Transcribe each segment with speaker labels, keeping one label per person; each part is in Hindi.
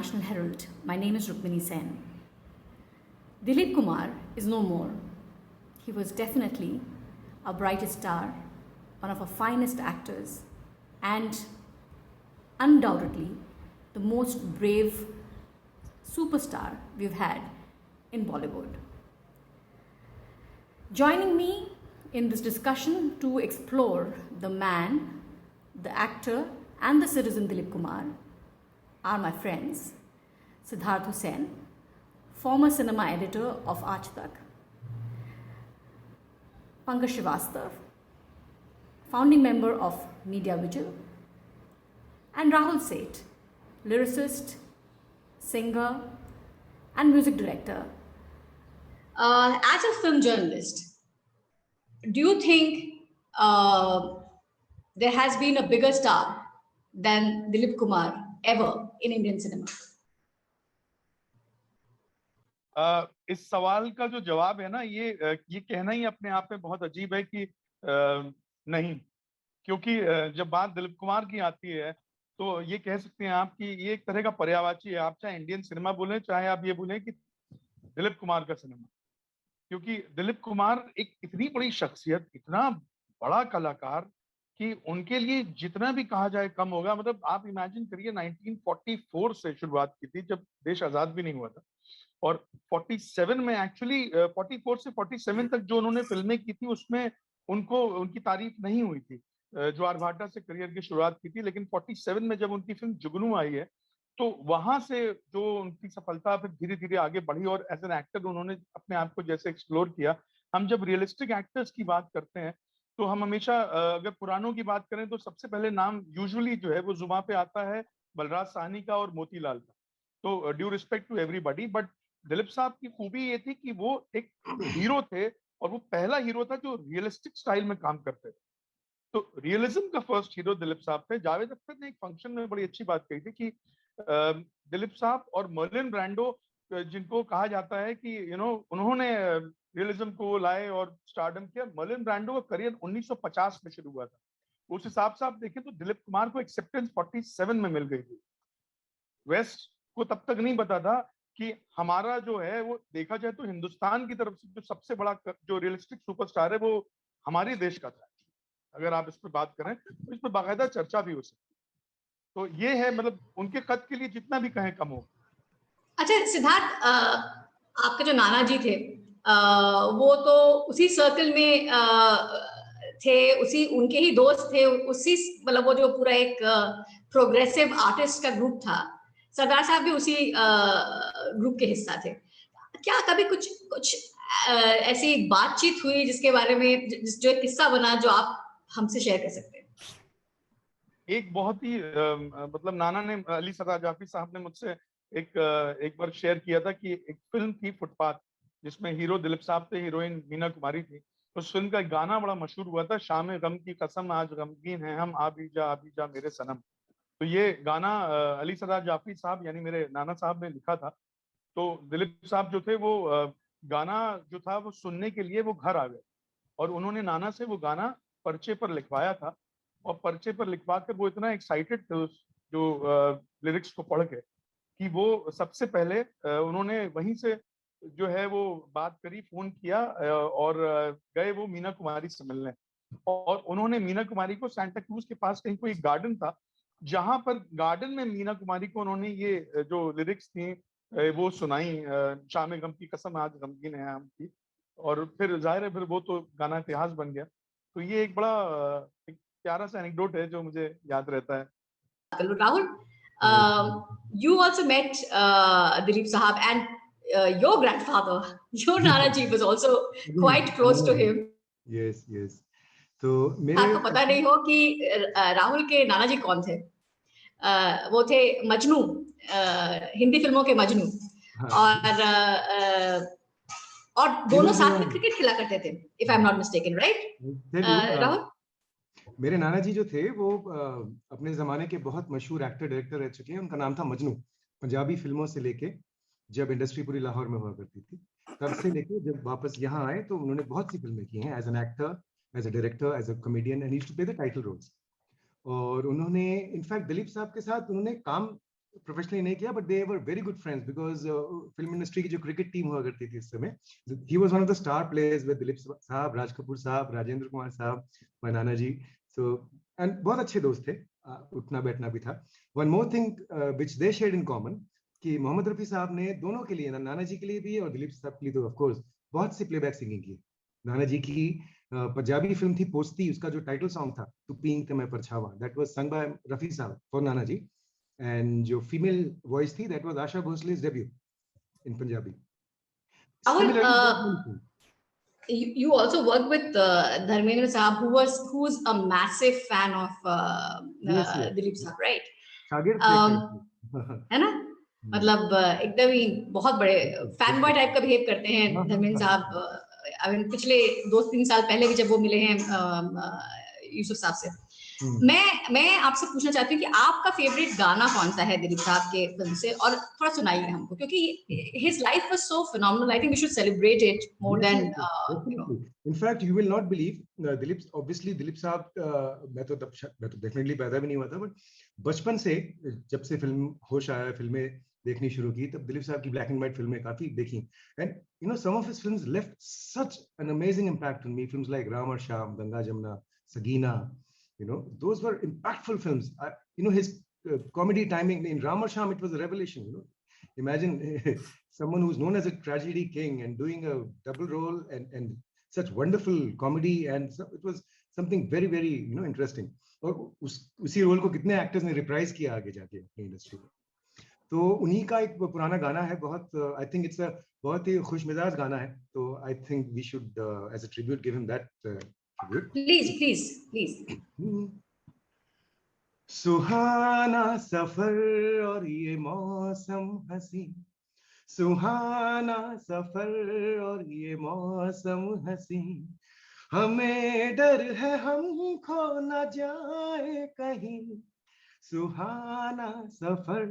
Speaker 1: National Herald. My name is Rukmini Sen. Dilip Kumar is no more. He was definitely our brightest star, one of our finest actors, and undoubtedly the most brave superstar we've had in Bollywood. Joining me in this discussion to explore the man, the actor, and the citizen Dilip Kumar are my friends Siddharth Hussain, former cinema editor of Aaj Tak, Pankaj Srivastav, founding member of Media Vigil, and Rahul Seth, lyricist, singer, and music director. As a film journalist, do you think there has been a bigger star than Dilip Kumar ever in Indian cinema?
Speaker 2: इस सवाल का जो जवाब है ना, ये कहना ही अपने आप में बहुत अजीब है कि नहीं, क्योंकि जब बात दिलीप कुमार की आती है तो ये कह सकते हैं आप कि ये एक तरह का पर्यायवाची है। आप चाहे इंडियन सिनेमा बोलें, चाहे आप ये बोलें कि दिलीप कुमार का सिनेमा, क्योंकि दिलीप कुमार एक इतनी बड़ी शख्सियत, इतना बड़ा कलाकार कि उनके लिए जितना भी कहा जाए कम होगा। मतलब आप इमेजिन करिए, 1944 से शुरुआत की थी जब देश आजाद भी नहीं हुआ था, और 47 में एक्चुअली 44 से 47 तक जो उन्होंने फिल्में की थी उसमें उनकी तारीफ नहीं हुई थी। ज्वार भाटा से करियर की शुरुआत की थी, लेकिन 47 में जब उनकी फिल्म जुगनू आई है तो वहां से जो उनकी सफलता फिर धीरे धीरे आगे बढ़ी, और एज एन एक्टर उन्होंने अपने आप को जैसे एक्सप्लोर किया। हम जब रियलिस्टिक एक्टर्स की बात करते हैं तो हम हमेशा अगर पुरानों की बात करें तो सबसे पहले नाम यूजुअली जो है वो जुबान पे आता है बलराज साहनी का और मोतीलाल का। तो due respect to everybody, but Dilip sahab की खूबी ये थी कि वो एक हीरो थे, और वो पहला हीरो था जो रियलिस्टिक स्टाइल में काम करते थे। तो रियलिज्म का फर्स्ट हीरो दिलीप साहब थे। जावेद अख्तर ने एक फंक्शन में बड़ी अच्छी बात कही थी कि दिलीप साहब और मर्लिन ब्रांडो, जिनको कहा जाता है कि उन्होंने रियलिज्म को लाए और स्टारडम किया। मर्लिन ब्रांडो का करियर 1950 में शुरू हुआ था। उस हिसाब से आप देखें तो दिलीप कुमार को एक्सेप्टेंस 47 में मिल गई थी। वेस्ट को तब तक नहीं पता था कि हमारा जो है वो, देखा जाए तो हिंदुस्तान की तरफ से जो सबसे बड़ा जो रियलिस्टिक सुपरस्टार है वो हमारे देश का था। अगर आप इस पर बात करें तो इस पर बाकायदा चर्चा भी हो सकती है। तो ये है, मतलब उनके कद के लिए जितना भी कहें कम हो।
Speaker 1: अच्छा सिद्धार्थ, आपके जो नाना जी थे वो तो उसी सर्कल में थे, उनके ही दोस्त थे, उसी मतलब वो जो पूरा एक प्रोग्रेसिव आर्टिस्ट का ग्रुप था, सरदार साहब भी उसी ग्रुप के हिस्सा थे। क्या कभी कुछ ऐसी बातचीत हुई जिसके बारे में जो एक किस्सा बना जो आप हमसे शेयर कर सकते हैं?
Speaker 2: एक बहुत ही मतलब नाना ने, अली सरदार जाफरी साहब ने मुझसे एक बार शेयर किया था कि एक फिल्म थी फुटपाथ, जिसमें हीरो दिलीप साहब थे, हीरोइन मीना कुमारी थी। उस फिल्म का एक गाना बड़ा मशहूर हुआ था, शाम गम की कसम आज गमगीन है हम, आबी जा मेरे सनम। तो ये गाना अली सरदार जाफरी साहब यानी मेरे नाना साहब ने लिखा था। तो दिलीप साहब जो थे वो गाना जो था वो सुनने के लिए वो घर आ गए, और उन्होंने नाना से वो गाना पर्चे पर लिखवाया था। और पर्चे पर लिखवा कर वो इतना एक्साइटेड थे उस जो लिरिक्स को पढ़ के कि वो सबसे पहले उन्होंने वहीं से जो है वो बात करी, फोन किया और गए वो मीना कुमारी से मिलने। और उन्होंने मीना कुमारी को सांता क्रूज के पास कहीं कोई एक गार्डन था, जहां पर गार्डन में मीना कुमारी को उन्होंने ये जो लिरिक्स थी वो सुनाई, शाम गम की कसम आज गमगीन है हम की। और फिर जाहिर है फिर वो तो गाना इतिहास बन गया। तो ये एक बड़ा एक प्यारा सा एनेक्डोट है जो मुझे याद रहता है।
Speaker 1: Rahul, you also met Dilip Sahab, and your grandfather, your Nanaji, was also quite close to him.
Speaker 3: Yes, yes. तो
Speaker 1: आपको पता नहीं हो कि राहुल के नानाजी कौन थे? वो थे मजनू, हिंदी फिल्मों के मजनू। और दोनों साथ में क्रिकेट खेला करते थे, if I'm not mistaken, right? Rahul,
Speaker 3: मेरे नाना जी जो थे वो अपने जमाने के बहुत मशहूर एक्टर डायरेक्टर रह चुके हैं। उनका नाम था मजनू। पंजाबी फिल्मों से लेके जब इंडस्ट्री पूरी लाहौर में हुआ करती थी, तब से लेके जब वापस यहाँ आए तो उन्होंने बहुत सी फिल्में की हैं as an actor, as a director, as a comedian, and used to play the title roles. और उन्होंने इनफैक्ट दिलीप साहब के साथ उन्होंने काम प्रोफेशनली नहीं किया, but they were very good friends because film industry की जो क्रिकेट टीम हुआ करती थी इस समय, he was one of the star players with Dilip साहब, राज कपूर साहब, राजेंद्र कुमार साहब, नाना जी। सो एंड बहुत अच्छे दोस्त थे, उठना बैठना भी था। One more thing which they shared in common, कि मोहम्मद रफी साहब ने दोनों के लिए, नाना जी के लिए भी और दिलीप साहब के लिए तो ऑफ कोर्स बहुत सी प्लेबैक सिंगिंग की। नाना जी की पंजाबी फिल्म थी पोस्ती, उसका जो टाइटल सॉन्ग था तू पींग ते मैं परछावा, that was song by Rafi sahab for nana ji. And जो फीमेल वॉइस थी, that was Asha Bhosle's debut in Punjabi.
Speaker 1: Rahul,
Speaker 3: Similarly,
Speaker 1: you also worked with Dharmendra Saab, who's a massive fan of
Speaker 3: yes, yes,
Speaker 1: Dilip Saab, right?
Speaker 3: शागिर्द थे
Speaker 1: Um,
Speaker 3: actually।
Speaker 1: है ना, मतलब एकदम ही बहुत बड़े फैन बॉय टाइप का बिहेव करते हैं धर्मेंद्र साहब। पिछले 2-3 साल पहले भी जब वो मिले हैं यूसुफ साहब से, मैं आपसे पूछना चाहती हूँ कि आपका फेवरेट गाना कौन सा है दिलीप साहब के फिल्म से, और थोड़ा सुनाइए हमको, क्योंकि his life was so phenomenal. I think we should celebrate it more
Speaker 3: Yes,
Speaker 1: than
Speaker 3: yes,
Speaker 1: you know.
Speaker 3: definitely. In fact, you will not believe, Dilip साहब, मैं तो देखने के लिए पैदा भी नहीं हुआ था, बट बचपन से जब से फिल्म होश आया, फिल्में देखनी शुरू की, तब दिलीप साहब की ब्लैक एंड व्हाइट फिल्में काफी देखी। And you know some of his films left such an amazing impact on me. Films like Ram और Shyam, Ganga Jamuna, Sagina, you know, those were impactful films. You know, his comedy timing in Ram or Sham, it was a revelation. You know, imagine someone who's known as a tragedy king and doing a double role and such wonderful comedy, and so it was something very very interesting. और उसी रोल को कितने एक्टर्स ने रिप्राइज किया आगे जाके अपनी इंडस्ट्री में। तो उन्हीं का एक पुराना गाना है, बहुत आई थिंक इट्स अ बहुत ही खुशमिजाज गाना है, तो I think we should as a tribute give him that tribute.
Speaker 1: Please.
Speaker 3: सुहाना सफर और ये मौसम हंसी, सुहाना सफर और ये मौसम हंसी, हमें डर है हम खो न जाए कहीं, सुहाना सफर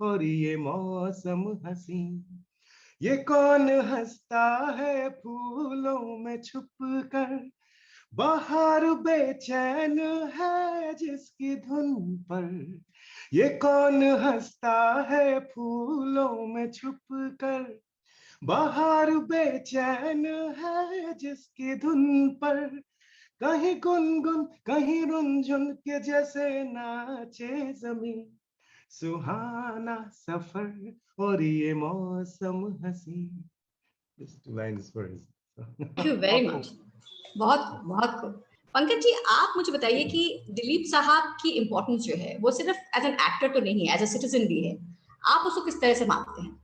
Speaker 3: और ये मौसम हंसी, ये कौन हंसता है फूलों में छुप कर, बाहर बेचैन है जिसकी धुन पर, ये कौन हंसता है फूलों में छुप कर, बाहर बेचैन है जिसकी धुन पर, कहीं गुनगुन कहीं रुनझुन के जैसे नाचे जमीन, सुहाना सफर और ये मौसम हंसी।
Speaker 1: थैंक यू वेरी मच, बहुत बहुत खूब। पंकज जी, आप मुझे बताइए कि दिलीप साहब की इम्पोर्टेंस जो है वो सिर्फ एज एन एक्टर तो नहीं है, एज अ सिटीजन भी है। आप उसको किस तरह से मानते हैं?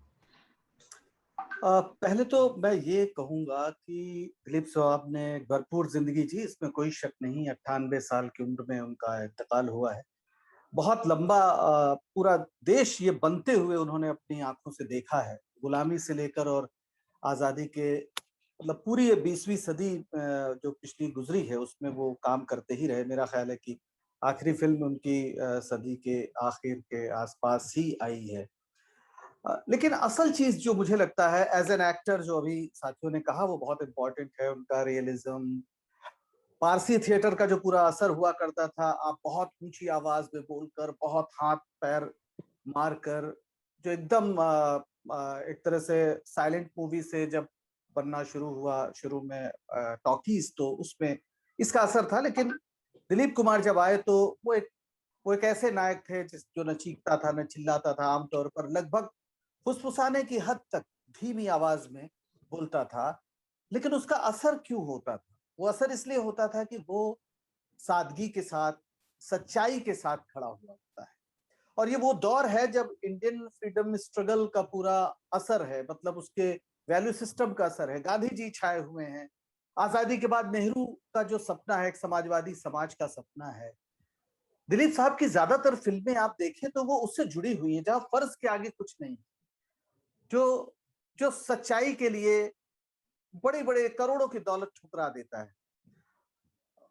Speaker 4: पहले तो मैं ये कहूंगा कि दिलीप साहब ने भरपूर जिंदगी जी, इसमें कोई शक नहीं। 98 साल की उम्र में उनका इंतकाल हुआ है। बहुत लंबा पूरा देश ये बनते हुए उन्होंने अपनी आंखों से देखा है, गुलामी से लेकर और आजादी के, मतलब पूरी ये 20वीं सदी जो पिछली गुजरी है उसमें वो काम करते ही रहे। मेरा ख्याल है कि आखिरी फिल्म उनकी सदी के आखिर के आसपास ही आई है। लेकिन असल चीज जो मुझे लगता है एज एन एक्टर, जो अभी साथियों ने कहा, वो बहुत इंपॉर्टेंट है। उनका रियलिज्म, पारसी थिएटर का जो पूरा असर हुआ करता था, आप बहुत ऊंची आवाज में बोलकर, बहुत हाथ पैर मारकर, जो एकदम एक तरह से साइलेंट मूवी से जब बनना शुरू हुआ शुरू में टॉकीज, तो उसमें इसका असर था। लेकिन दिलीप कुमार जब आए तो वो एक ऐसे नायक थे जो न चीखता था न चिल्लाता था, आमतौर पर लगभग फुसफुसाने की हद तक धीमी आवाज में बोलता था। लेकिन उसका असर क्यों होता था? वो असर इसलिए होता था कि वो सादगी के साथ, सच्चाई के साथ खड़ा हुआ होता है। और ये वो दौर है जब इंडियन फ्रीडम स्ट्रगल का पूरा असर है, मतलब उसके वैल्यू सिस्टम का असर है। गांधी जी छाए हुए हैं। आजादी के बाद नेहरू का जो सपना है, एक समाजवादी समाज का सपना है। दिलीप साहब की ज्यादातर फिल्में आप देखें तो वो उससे जुड़ी हुई हैं, जहां फर्ज के आगे कुछ नहीं, जो सच्चाई के लिए बड़े बड़े करोड़ों की दौलत ठुकरा देता है।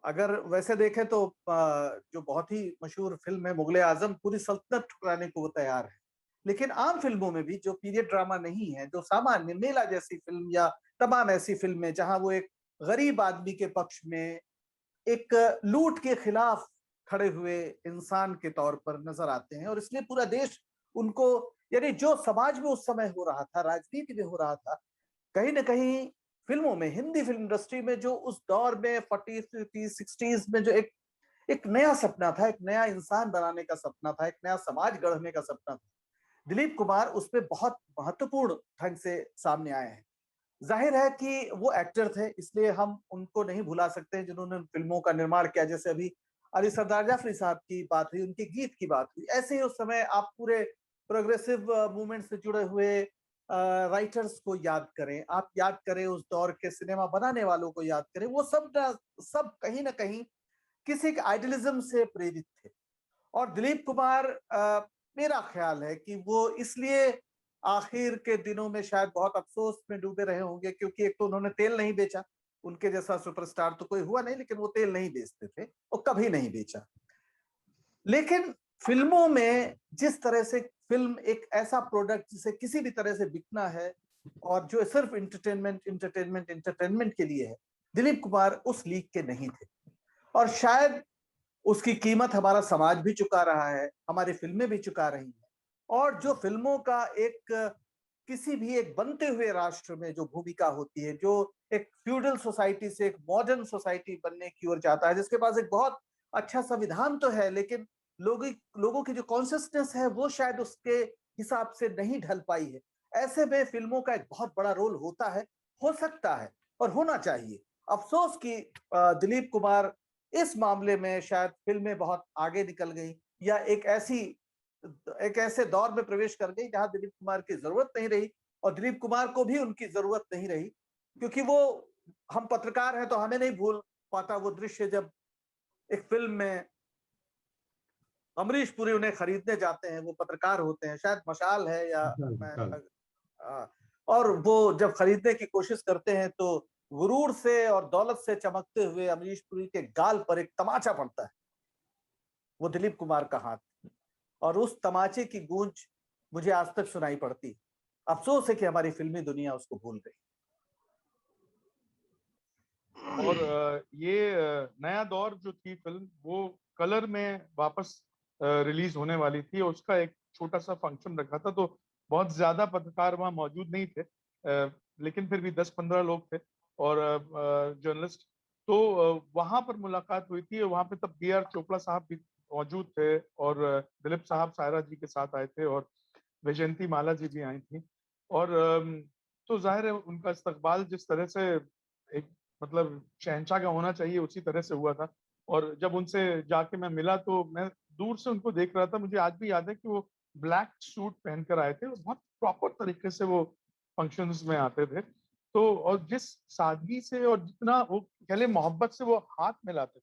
Speaker 4: अगर वैसे देखें तो जो बहुत ही मशहूर फिल्म है मुगले आजम, पूरी सल्तनत ठुकराने को वो तैयार है। लेकिन आम फिल्मों में भी जो पीरियड ड्रामा नहीं है, जो सामान्य मेला जैसी फिल्म या तमाम ऐसी फिल्में जहां वो एक गरीब आदमी के पक्ष में, एक लूट के खिलाफ खड़े हुए इंसान के तौर पर नजर आते हैं, और इसलिए पूरा देश उनको, यानी जो समाज में उस समय हो रहा था, राजनीति में हो रहा था, कहीं ना कहीं फिल्मों में, हिंदी फिल्म इंडस्ट्री में जो उस दौर में 40s 50s 60s में जो एक नया सपना था, एक नया इंसान बनाने का सपना था, एक नया समाज गढ़ने का सपना था, दिलीप कुमार उसमें बहुत महत्वपूर्ण ढंग से सामने आए हैं। जाहिर है कि वो एक्टर थे, इसलिए हम उनको नहीं भुला सकते जिन्होंने फिल्मों का निर्माण किया। जैसे अभी अली सरदार जाफरी साहब की बात हुई, उनके गीत की बात हुई, ऐसे ही उस समय आप पूरे प्रोग्रेसिव मूवमेंट से जुड़े हुए राइटर्स को याद करें, आप याद करें उस दौर के सिनेमा बनाने वालों को याद करें, वो सब कहीं ना कहीं किसी के आइडियलिज्म से प्रेरित थे। और दिलीप कुमार, मेरा ख्याल है कि वो इसलिए आखिर के दिनों में शायद बहुत अफसोस में डूबे रहे होंगे, क्योंकि एक तो उन्होंने तेल नहीं बेचा, उनके जैसा सुपरस्टार तो कोई हुआ नहीं, लेकिन वो तेल नहीं बेचते थे और कभी नहीं बेचा। लेकिन फिल्मों में जिस तरह से फिल्म एक ऐसा प्रोडक्ट जिसे किसी भी तरह से बिकना है और जो सिर्फ इंटरटेनमेंट के लिए है, दिलीप कुमार उस लीग के नहीं थे। और शायद उसकी कीमत हमारा समाज भी चुका रहा है, हमारी फिल्में भी चुका रही हैं। और जो फिल्मों का किसी भी एक बनते हुए राष्ट्र में जो भूमिका होती है, जो एक फ्यूडल सोसाइटी से एक मॉडर्न सोसाइटी बनने की ओर जाता है, जिसके पास एक बहुत अच्छा संविधान तो है, लेकिन लोगों की जो कॉन्शियसनेस है वो शायद उसके हिसाब से नहीं ढल पाई है। ऐसे में फिल्मों का एक बहुत बड़ा रोल होता है, हो सकता है और होना चाहिए। अफसोस कि दिलीप कुमार इस मामले में शायद फिल्में बहुत आगे निकल गई, या एक ऐसे दौर में प्रवेश कर गई जहां दिलीप कुमार की जरूरत नहीं रही, और दिलीप कुमार को भी उनकी जरूरत नहीं रही। क्योंकि वो, हम पत्रकार हैं तो हमें नहीं भूल पाता वो दृश्य जब एक फिल्म में अमरीश पुरी उन्हें खरीदने जाते हैं, वो पत्रकार होते हैं, शायद मशाल है या और वो जब खरीदने की कोशिश करते हैं तो गुरूर से और दौलत से चमकते हुए अमरीश पुरी के गाल पर एक तमाचा पड़ता है, वो दिलीप कुमार का हाथ, और उस तमाचे की गूंज मुझे आज तक सुनाई पड़ती। अफसोस है कि हमारी फिल्मी दुनिया उसको भूल गई।
Speaker 2: और ये नया दौर जो थी फिल्म, वो कलर में वापस रिलीज होने वाली थी, और उसका एक छोटा सा फंक्शन रखा था, तो बहुत ज्यादा पत्रकार वहां मौजूद नहीं थे, लेकिन फिर भी 10-15 लोग थे और जर्नलिस्ट। तो वहां पर मुलाकात हुई थी, वहां पे तब B.R. चोपड़ा साहब भी मौजूद थे, और दिलीप साहब सायरा जी के साथ आए थे, और वैजयंती माला जी भी आई थी। और तो जाहिर है उनका इस्तकबाल जिस तरह से एक मतलब शहंशाह का होना चाहिए उसी तरह से हुआ था। और जब उनसे जाके मैं मिला तो मैं दूर से उनको देख रहा था, मुझे आज भी याद है कि वो ब्लैक सूट पहनकर आए थे और बहुत प्रॉपर तरीके से वो फंक्शंस में आते थे। तो और जिस सादगी से और जितना वो पहले मोहब्बत से वो हाथ मिलाते थे,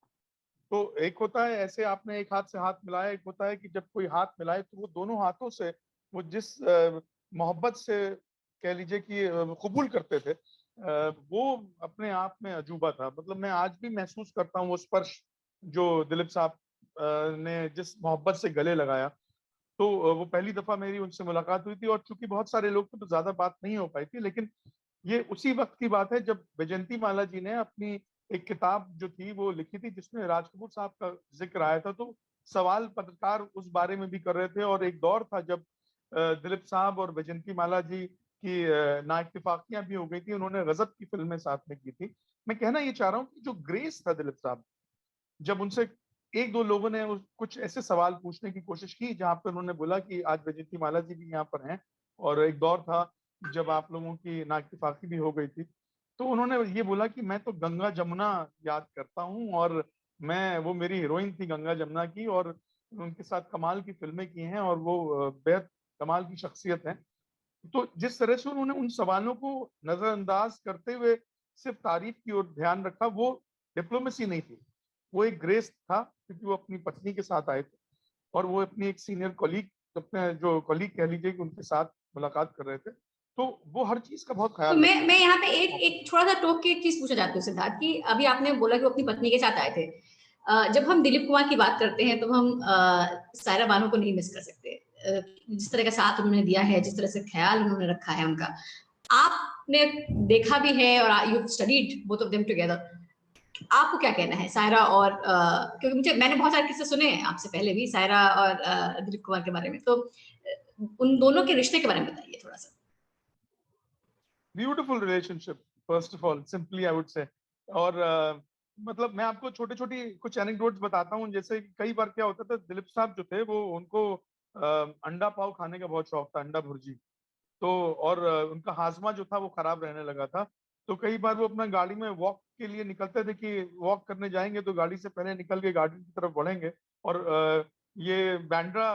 Speaker 2: तो एक होता है ऐसे आपने एक हाथ से हाथ मिलाया, एक होता है कि जब कोई हाथ मिलाए तो वो दोनों हाथों से वो जिस मोहब्बत से कह लीजिए कि कबूल करते थे, वो अपने आप में अजूबा था। मतलब मैं आज भी महसूस करता हूँ वो स्पर्श जो दिलीप साहब ने जिस मोहब्बत से गले लगाया। तो वो पहली दफा मेरी उनसे मुलाकात हुई थी, और चूंकि बहुत सारे लोग थे तो ज्यादा बात नहीं हो पाई थी, लेकिन ये उसी वक्त की बात है जब वैजयंती माला जी ने अपनी एक किताब जो थी वो लिखी थी जिसमें राज कपूर साहब का जिक्र आया था। तो सवाल पत्रकार उस बारे में भी कर रहे थे, और एक दौर था जब दिलीप साहब और वैजयंती माला जी की नाइत्तेफाकियां भी हो गई थी, उन्होंने गजब की फिल्में साथ में की थी। मैं कहना ये चाह रहा हूँ कि जो ग्रेस था दिलीप साहब, जब उनसे एक दो लोगों ने कुछ ऐसे सवाल पूछने की कोशिश की जहां पर उन्होंने बोला कि आज वैजयंती माला जी भी यहाँ पर हैं, और एक दौर था जब आप लोगों की नाइत्तेफाकी भी हो गई थी, तो उन्होंने ये बोला कि मैं तो गंगा जमुना याद करता हूँ, और मैं वो मेरी हीरोइन थी गंगा जमुना की, और उनके साथ कमाल की फिल्में की हैं, और वो बेहद कमाल की शख्सियत है। तो जिस तरह से उन्होंने उन सवालों को नजरअंदाज करते हुए सिर्फ तारीफ की ओर ध्यान रखा, वो डिप्लोमेसी नहीं थी, वो एक ग्रेस था, क्योंकि वो अपनी पत्नी के साथ आए थे और वो अपनी एक सीनियर कॉलीग, अपने जो कॉलीग कह लीजिए कि उनके साथ मुलाकात कर रहे थे, तो वो हर चीज का बहुत
Speaker 1: तो
Speaker 2: ख्याल
Speaker 1: मैं यहाँ पे एक थोड़ा सा टोक के एक चीज पूछना चाहती हूँ सिद्धार्थ, कि अभी आपने बोला कि वो अपनी पत्नी के साथ आए थे। जब हम दिलीप कुमार की बात करते हैं तो हम सायरा बानो को नहीं मिस कर सकते। जिस तरह का साथ उन्होंने दिया है, जिस तरह से ख्याल उन्होंने रखा है उनका, आपने देखा भी है और you studied both of them together. आपको क्या कहना है सायरा और क्योंकि मैंने बहुत सारे किस्से सुने हैं आपसे पहले भी सायरा और दिलीप कुमार के बारे में, तो उन दोनों के रिश्ते के बारे में बताइए थोड़ा सा।
Speaker 2: Beautiful relationship first of all, simply I would say. और मतलब मैं आपको छोटे छोटी कुछ एनेक्डोट्स बताता हूँ। जैसे कई बार क्या होता था, दिलीप साहब जो थे वो उनको अंडा पाव खाने का बहुत शौक था, अंडा भुर्जी। तो और उनका हाजमा जो था वो खराब रहने लगा था। तो कई बार वो अपना गाड़ी में वॉक के लिए निकलते थे कि वॉक करने जाएंगे तो गाड़ी से पहले निकल के गार्डन की तरफ बढ़ेंगे। और ये बैंड्रा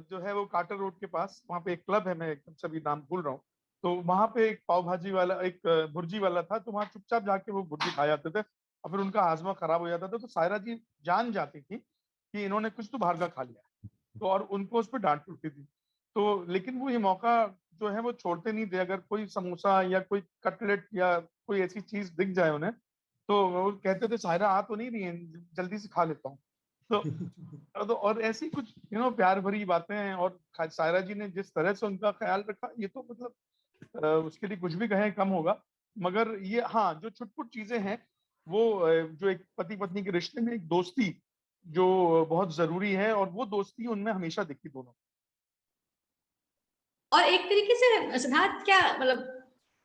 Speaker 2: जो है वो कार्टर रोड के पास, वहाँ पे एक क्लब है, मैं एकदम से अभी नाम भूल रहा हूँ। तो वहाँ पे एक पाव भाजी वाला, एक भुर्जी वाला था, तो वहाँ चुपचाप जाके वो भुर्जी खा जाते थे और फिर उनका हाजमा खराब हो जाता था। तो सायरा जी जान जाती थी कि इन्होंने कुछ तो बाहर का खा लिया, तो और उनको उस पर डांट पड़ती थी। तो लेकिन वो ये मौका जो है वो छोड़ते नहीं थे। अगर कोई समोसा या कोई कटलेट या कोई ऐसी चीज दिख जाए उन्हें, तो वो कहते थे सायरा आ तो नहीं रही है, जल्दी से खा लेता हूँ। तो और ऐसी कुछ प्यार भरी बातें हैं। और सायरा जी ने जिस तरह से उनका ख्याल रखा, ये तो मतलब उसके लिए कुछ भी कहें कम होगा। मगर ये हाँ, जो छुटपुट चीजें हैं वो जो एक पति पत्नी के रिश्ते में एक दोस्ती जो बहुत जरूरी है, और वो दोस्ती उनमें हमेशा दिखी दोनों।
Speaker 1: और एक तरीके से सिद्धार्थ क्या मतलब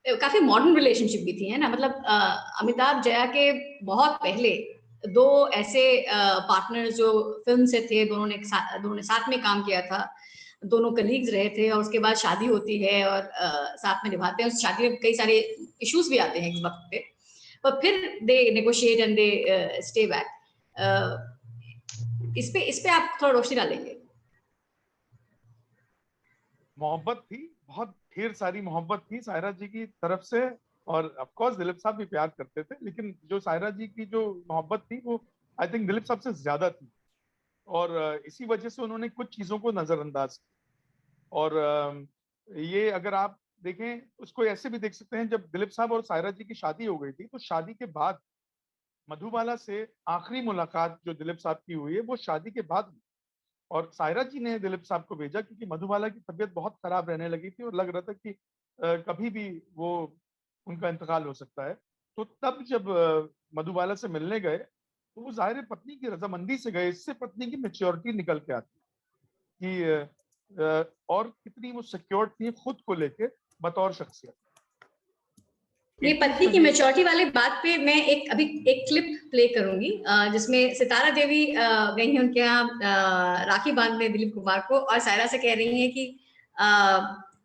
Speaker 1: काफी मॉडर्न रिलेशनशिप भी थी, है ना? मतलब अमिताभ जया के बहुत पहले दो ऐसे पार्टनर्स जो फिल्म से थे, दोनों ने साथ में काम किया था, दोनों कलीग्स रहे थे, और उसके बाद शादी होती है और साथ में निभाते हैं। उस शादी में कई सारे इश्यूज भी आते हैं इस वक्त पे, पर फिर they negotiate and they stay back. इस पे आप थोड़ा रोशनी डालेंगे?
Speaker 2: मोहब्बत थी, बहुत ढेर सारी मोहब्बत थी सायरा जी की तरफ से। और ऑफ कोर्स दिलीप साहब भी प्यार करते थे, लेकिन जो सायरा जी की जो मोहब्बत थी वो आई थिंक दिलीप साहब से ज्यादा थी। और इसी वजह से उन्होंने कुछ चीजों को नजरअंदाज किया। और ये अगर आप देखें, उसको ऐसे भी देख सकते हैं, जब दिलीप साहब और सायरा जी की शादी हो गई थी, तो शादी के बाद मधुबाला से आखिरी मुलाकात जो दिलीप साहब की हुई है वो शादी के बाद हुई। और सायरा जी ने दिलीप साहब को भेजा, क्योंकि मधुबाला की तबीयत बहुत खराब रहने लगी थी और लग रहा था कि कभी भी वो उनका इंतकाल हो सकता है। तो तब जब मधुबाला से मिलने गए, तो वो जाहिर है पत्नी की रजामंदी से गए। इससे पत्नी की मेच्योरिटी निकल के आती कि और कितनी वो सिक्योर थी खुद को लेके बतौर शख्सियत।
Speaker 1: ये पत्नी की मैच्योरिटी वाली बात पे मैं अभी एक क्लिप प्ले करूंगी, जिसमें सितारा देवी गई हैं उनके यहाँ राखी बांधने दिलीप कुमार को, और सायरा से कह रही हैं कि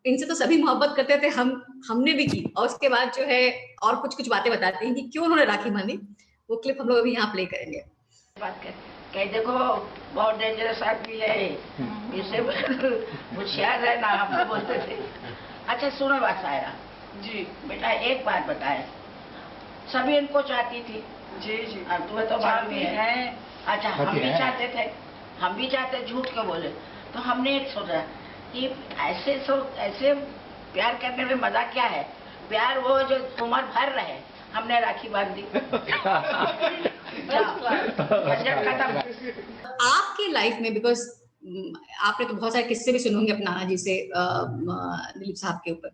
Speaker 1: इनसे तो सभी मोहब्बत करते थे, हमने भी की। और उसके बाद जो है और कुछ कुछ बातें बताती हैं कि क्यों उन्होंने राखी बांधी। वो क्लिप हम लोग अभी यहाँ प्ले करेंगे।
Speaker 5: बात कर देखो बहुत डेंजरस आदमी है, इससे होशियार है ना, हमको बोलते थे। अच्छा सुनो बात सायरा जी, बेटा एक बात बताए, सभी इनको चाहती थी जी जी, अब तुम्हें तो मालूम है। अच्छा हम भी चाहते थे, हम भी चाहते, झूठ क्यों बोले। तो हमने एक सोचा कि ऐसे प्यार करने में मजा क्या है, प्यार वो जो उम्र भर रहे। हमने राखी बांध दी।
Speaker 1: आपके लाइफ में, बिकॉज आपने तो बहुत सारे किस्से भी सुने होंगे अपने नाना जी से दिलीप साहब के ऊपर,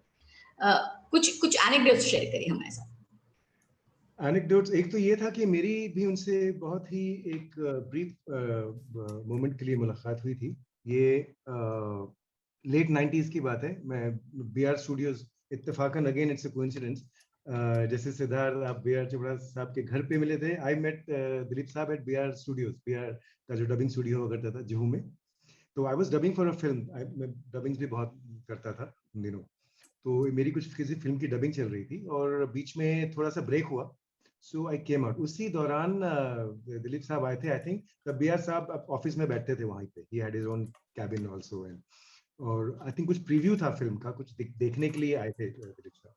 Speaker 1: कुछ एनेक्डोट्स शेयर करिए हमारे साथ।
Speaker 3: एनेक्डोट्स एक तो ये था कि मेरी भी उनसे बहुत ही एक ब्रीफ मोमेंट के लिए मुलाकात हुई थी। ये लेट 90s की बात है। मैं BR स्टूडियोज, इत्तेफाकन अगेन इट्स अ कोइंसिडेंस, जैसे सिद्धार्थ आप BR चोपड़ा साहब के घर पे मिले थे, आई मेट दिलीप साहब एट BR स्टूडियोज, BR का जो डबिंग स्टूडियो हुआ करता था जुहू में। तो I was dubbing for a film, मैं डबिंग भी बहुत करता था उन दिनों। तो मेरी कुछ किसी फिल्म की डबिंग चल रही थी और बीच में थोड़ा सा ब्रेक हुआ, सो आई केम आउट। उसी दौरान दिलीप साहब आए थे। आई थिंक तब BR साहब ऑफिस में बैठते थे वहीं पे, he had his own cabin also, and और आई थिंक कुछ प्रीव्यू था फिल्म का, कुछ देखने के लिए आए थे दिलीप साहब।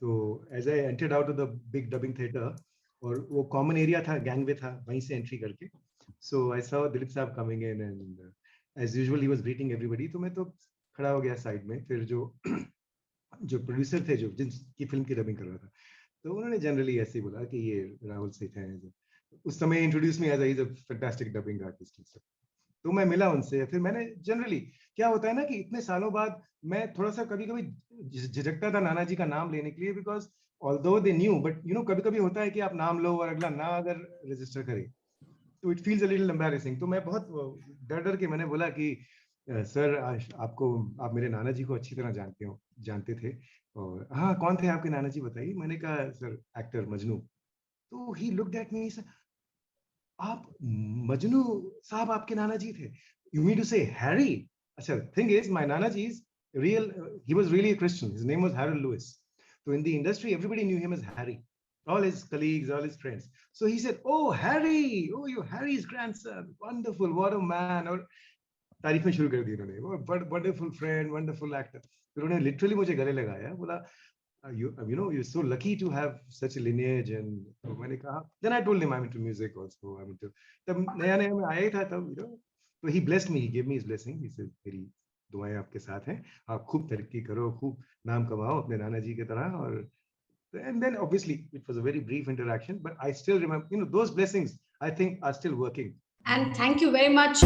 Speaker 3: तो as I entered out of the big dubbing theatre, और वो कॉमन एरिया था, गैंगवे था, वहीं से एंट्री करके, सो आई saw Dilip sahab coming in and as usual he was greeting everybody. तो मैं तो खड़ा हो गया साइड में। फिर जो प्रोड्यूसर थे, जो जिनकी फिल्म की डबिंग कर रहा था, तो उन्होंने जनरली ऐसे ही बोला कि ये राहुल सेठ हैं। उस समय introduce me as a fantastic dubbing artist. तो मैं मिला उनसे। फिर मैंने जनरली, क्या होता है ना कि इतने सालों बाद मैं थोड़ा सा कभी कभी झिझकता था नाना जी का नाम लेने के लिए, because although they knew, but कभी कभी होता है कि आप नाम लो और अगला ना अगर रजिस्टर करे, तो it feels a little embarrassing. तो मैं बहुत डर डर के मैंने बोला कि सर आप मेरे नाना जी को अच्छी तरह जानते थे। और हाँ, कौन थे आपके नाना जी बताइए? मैंने कहा सर एक्टर मजनू। तो ही लुक्ड एट मी, आप मजनू साहब आपके नाना जी थे? You mean to say Harry? अच्छा, thing is my nana ji is real, he was really a Christian, his name was Harold Lewis. So in the industry, everybody knew him as Harry, all his colleagues, all his friends. So he said, "Oh, Harry, oh, you're Harry's grandson. Wonderful, what a man." और तारीफें शुरू कर दी उन्होंने, वंडरफुल फ्रेंड, वंडरफुल एक्टर। फिर उन्होंने लिटरली मुझे गले लगाया, बोला you know you're so lucky to have such a lineage। and तो मैंने कहा, then I told him I'm into music also, I'm into, तब नया नया मैं आया ही था तब, you know, so he blessed me, he gave me his blessing, he said मेरी दुआएं आपके साथ हैं, आप खूब तरक्की करो, खूब नाम कमाओ अपने नाना जी की तरह। और and then obviously it was a very brief interaction, but I still remember, you know, those blessings I think are still working.
Speaker 1: And thank you very much.